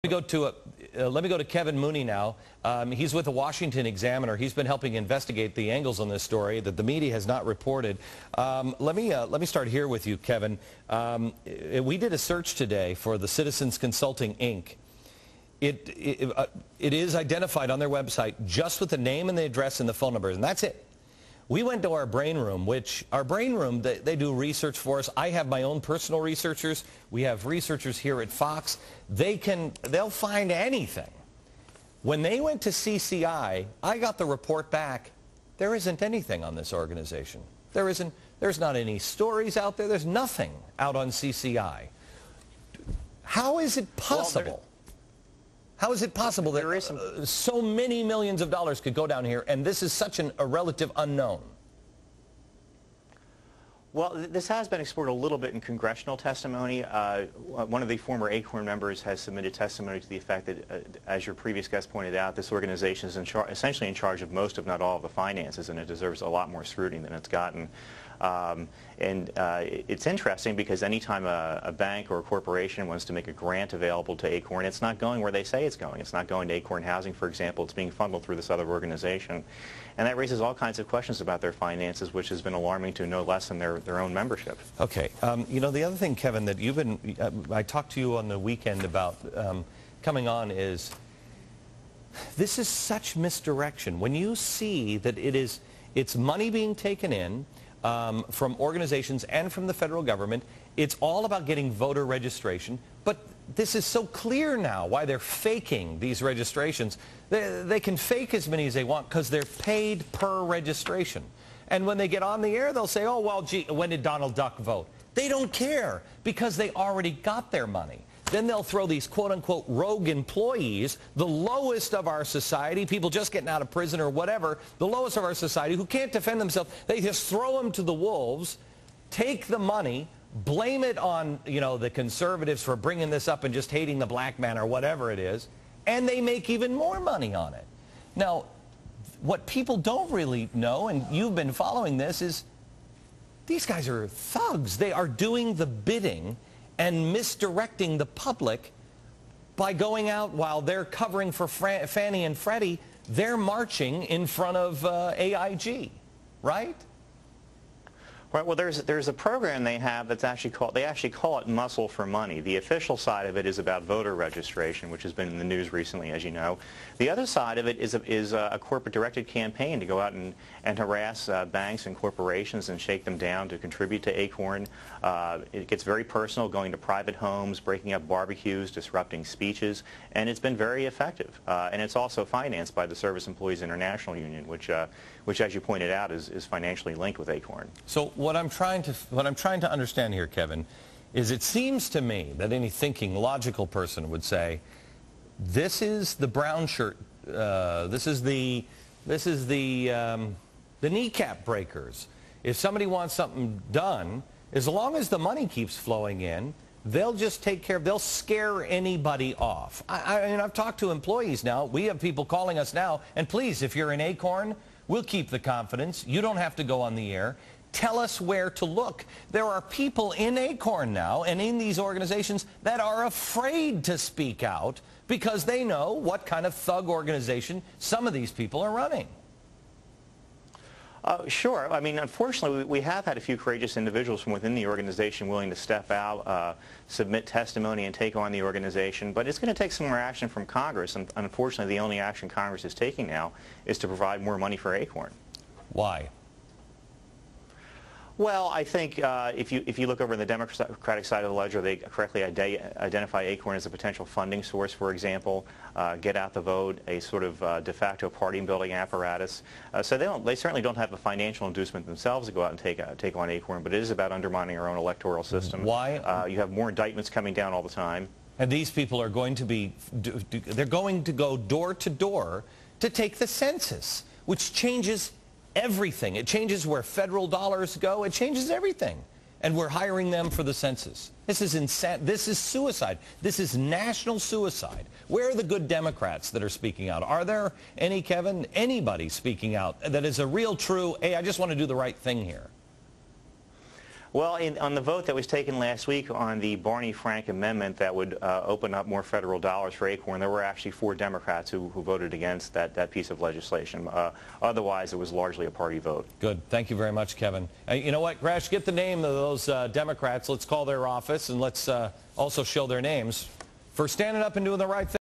Let me go to Kevin Mooney now. He's with the Washington Examiner. He's been helping investigate the angles on this story that the media has not reported. Let me start here with you, Kevin. We did a search today for the Citizens Consulting, Inc. It is identified on their website just with the name and the address and the phone numbers, and that's it. We went to our brain room, they do research for us. I have my own personal researchers. We have researchers here at Fox. They'll find anything. When they went to CCI, I got the report back. There isn't anything on this organization. There's not any stories out there. There's nothing out on CCI. How is it possible? How is it possible that so many millions of dollars could go down here, and this is such a relative unknown? Well, this has been explored a little bit in congressional testimony. One of the former ACORN members has submitted testimony to the effect that, as your previous guest pointed out, this organization is essentially in charge of most, if not all, of the finances, and it deserves a lot more scrutiny than it's gotten. It's interesting because anytime a bank or a corporation wants to make a grant available to ACORN, it's not going where they say it's going. It's not going to ACORN Housing, for example. It's being funneled through this other organization. And that raises all kinds of questions about their finances, which has been alarming to no less than their own membership. Okay. You know, the other thing, Kevin, that I talked to you on the weekend about coming on is this is such misdirection. When you see that it's money being taken in, from organizations and from the federal government. It's all about getting voter registration, but this is so clear now why they're faking these registrations. They can fake as many as they want because they're paid per registration. And when they get on the air, they'll say, oh, well, gee, when did Donald Duck vote? They don't care because they already got their money. Then they'll throw these quote-unquote rogue employees, the lowest of our society, people just getting out of prison or whatever, the lowest of our society who can't defend themselves. They just throw them to the wolves, take the money, blame it on, you know, the conservatives for bringing this up and just hating the black man or whatever it is, and they make even more money on it. Now, what people don't really know, and you've been following this, is these guys are thugs. They are doing the bidding and misdirecting the public by going out while they're covering for Fannie and Freddie. They're marching in front of AIG, right? Right. Well, there's a program they have that's actually call it Muscle for Money. The official side of it is about voter registration, which has been in the news recently, as you know. The other side of it is a corporate-directed campaign to go out and harass banks and corporations and shake them down to contribute to ACORN. It gets very personal, going to private homes, breaking up barbecues, disrupting speeches, and it's been very effective. And it's also financed by the Service Employees International Union, which as you pointed out, is financially linked with ACORN. So what I'm trying to understand here, Kevin, is it seems to me that any thinking, logical person would say, this is the brown shirt, this is the kneecap breakers. If somebody wants something done, as long as the money keeps flowing in, they'll just take care of, they'll scare anybody off. I mean, I've talked to employees now. We have people calling us now, and please, if you're in ACORN, we'll keep the confidence. You don't have to go on the air. Tell us where to look. There are people in ACORN now and in these organizations that are afraid to speak out because they know what kind of thug organization some of these people are running. Sure. I mean, unfortunately, we have had a few courageous individuals from within the organization willing to step out, submit testimony, and take on the organization. But it's going to take some more action from Congress. And unfortunately, the only action Congress is taking now is to provide more money for ACORN. Why? Well, I think if you look over on the Democratic side of the ledger, they correctly identify ACORN as a potential funding source, for example, get out the vote, a sort of de facto party-building apparatus. So they certainly don't have a financial inducement themselves to go out and take on ACORN, but it is about undermining our own electoral system. Why? You have more indictments coming down all the time. And these people are going to they're going to go door to door to take the census, which changes everything. It changes where federal dollars go. It changes everything. And we're hiring them for the census. This is insane. This is suicide. This is national suicide. Where are the good Democrats that are speaking out? Are there any, Kevin, anybody speaking out that is a real true, hey, I just want to do the right thing here? Well, on the vote that was taken last week on the Barney-Frank amendment that would open up more federal dollars for ACORN, there were actually 4 Democrats who voted against that piece of legislation. Otherwise, it was largely a party vote. Good. Thank you very much, Kevin. You know what, Gresh, get the name of those Democrats. Let's call their office, and let's also show their names for standing up and doing the right thing.